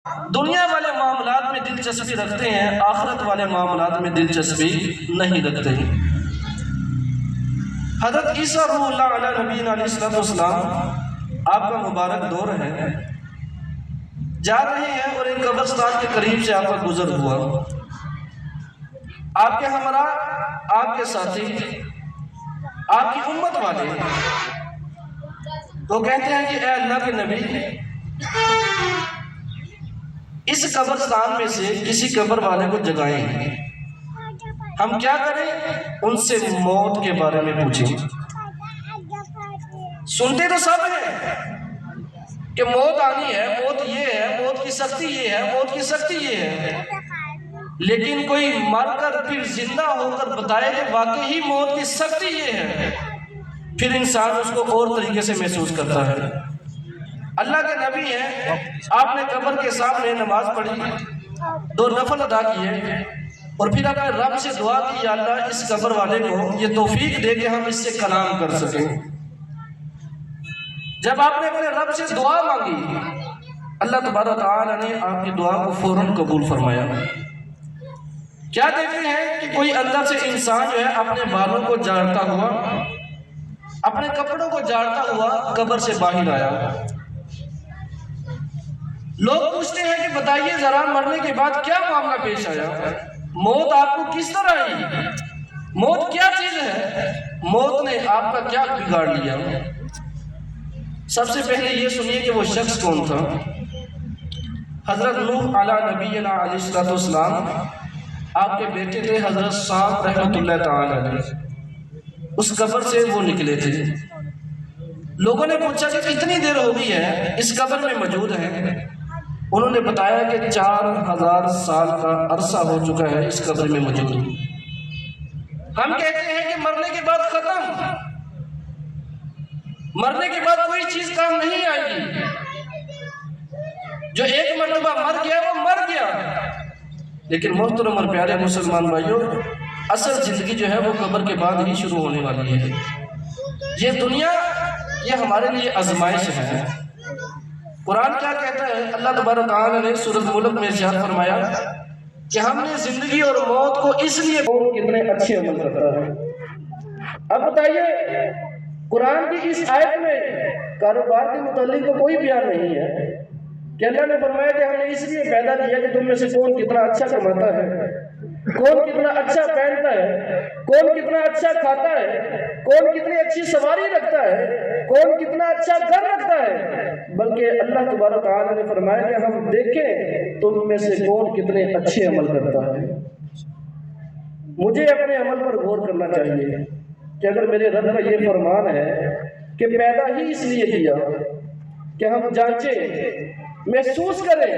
دنیا والے معاملات میں دلچسپی رکھتے ہیں، آخرت والے معاملات میں دلچسپی نہیں رکھتے ہیں۔ حضرت عیسیٰ روح اللہ علیہ نبینا علیہ السلام آپ کا مبارک دور ہے، جا رہے ہیں اور ایک قبرستان کے قریب سے آپ کا گزر ہوا۔ آپ کے ہمراہ، آپ کے ساتھی، آپ کی امت والے وہ کہتے ہیں کہ اے اللہ کے نبی، اس قبرستان میں سے کسی قبر والے کو جگائیں، ہم کیا کریں؟ ان سے موت کے بارے میں پوچھیں۔ سنتے تو سب ہیں کہ موت آنی ہے، موت یہ ہے، موت کی سختی یہ ہے، موت کی سختی یہ ہے، لیکن کوئی مر کر پھر زندہ ہو کر بتائے کہ واقعی موت کی سختی یہ ہے، پھر انسان اس کو اور طریقے سے محسوس کرتا ہے۔ اللہ کے نبی ہیں، آپ نے قبر کے سامنے نماز پڑھی، 2 نفل ادا کیے، اور پھر اپنے رب سے دعا کی، یا اللہ اس قبر والے کو یہ توفیق دے کہ ہم اس سے کلام کر سکیں۔ جب آپ نے اپنے رب سے دعا مانگی، اللہ تبارک تعالیٰ نے آپ کی دعا کو فوراً قبول فرمایا۔ کیا دیکھتے ہیں کہ کوئی اندر سے انسان جو ہے اپنے بالوں کو جھاڑتا ہوا، اپنے کپڑوں کو جھاڑتا ہوا قبر سے باہر آیا۔ لوگ پوچھتے ہیں کہ بتائیے ذرا، مرنے کے بعد کیا معاملہ پیش آیا؟ موت آپ کو کس طرح آئی؟ موت کیا چیز ہے؟ موت نے آپ کا کیا بگاڑ لیا؟ سب سے پہلے یہ سنیے کہ وہ شخص کون تھا۔ حضرت نوح علیہ نبینا علیہ السلام، آپ کے بیٹے تھے حضرت صام رحمۃ اللہ تعالی علیہ، اس قبر سے وہ نکلے تھے۔ لوگوں نے پوچھا کہ کتنی دیر ہو گئی ہے اس قبر میں موجود ہیں؟ انہوں نے بتایا کہ 4000 سال کا عرصہ ہو چکا ہے اس قبر میں موجود۔ ہم کہتے ہیں کہ مرنے کے بعد ختم، مرنے کے بعد کوئی چیز کام نہیں آئے گی، جو ایک مرتبہ مر گیا وہ مر گیا۔ لیکن محترم اور پیارے مسلمان بھائیوں، اصل زندگی جو ہے وہ قبر کے بعد ہی شروع ہونے والی ہے۔ یہ دنیا یہ ہمارے لیے آزمائش ہے۔ قرآن کیا کہتا ہے؟ اللہ تبارک تعالیٰ نے سورۃ ملک میں ارشاد فرمایا کہ ہم نے زندگی اور موت کو اس لیے کتنے اچھے عمل کرتا ہے۔ اب بتائیے، قرآن کی اس آیت میں کاروبار کے متعلق تو کوئی بیان نہیں ہے کہ اللہ نے فرمایا کہ ہم نے اس لیے پیدا کیا کہ تم میں سے کون کتنا اچھا کماتا ہے، کون کتنا اچھا پہنتا ہے، کون کتنا اچھا کھاتا ہے، کون کتنی اچھی سواری رکھتا ہے، کون کتنا اچھا گھر رکھتا ہے، بلکہ اللہ تبارک تعالیٰ نے فرمایا کہ ہم دیکھیں تم میں سے کون کتنے اچھے عمل کرتا ہے۔ مجھے اپنے عمل پر غور کرنا چاہیے کہ اگر میرے رب کا یہ فرمان ہے کہ پیدا ہی اس لیے کیا کہ ہم جانچیں، محسوس کریں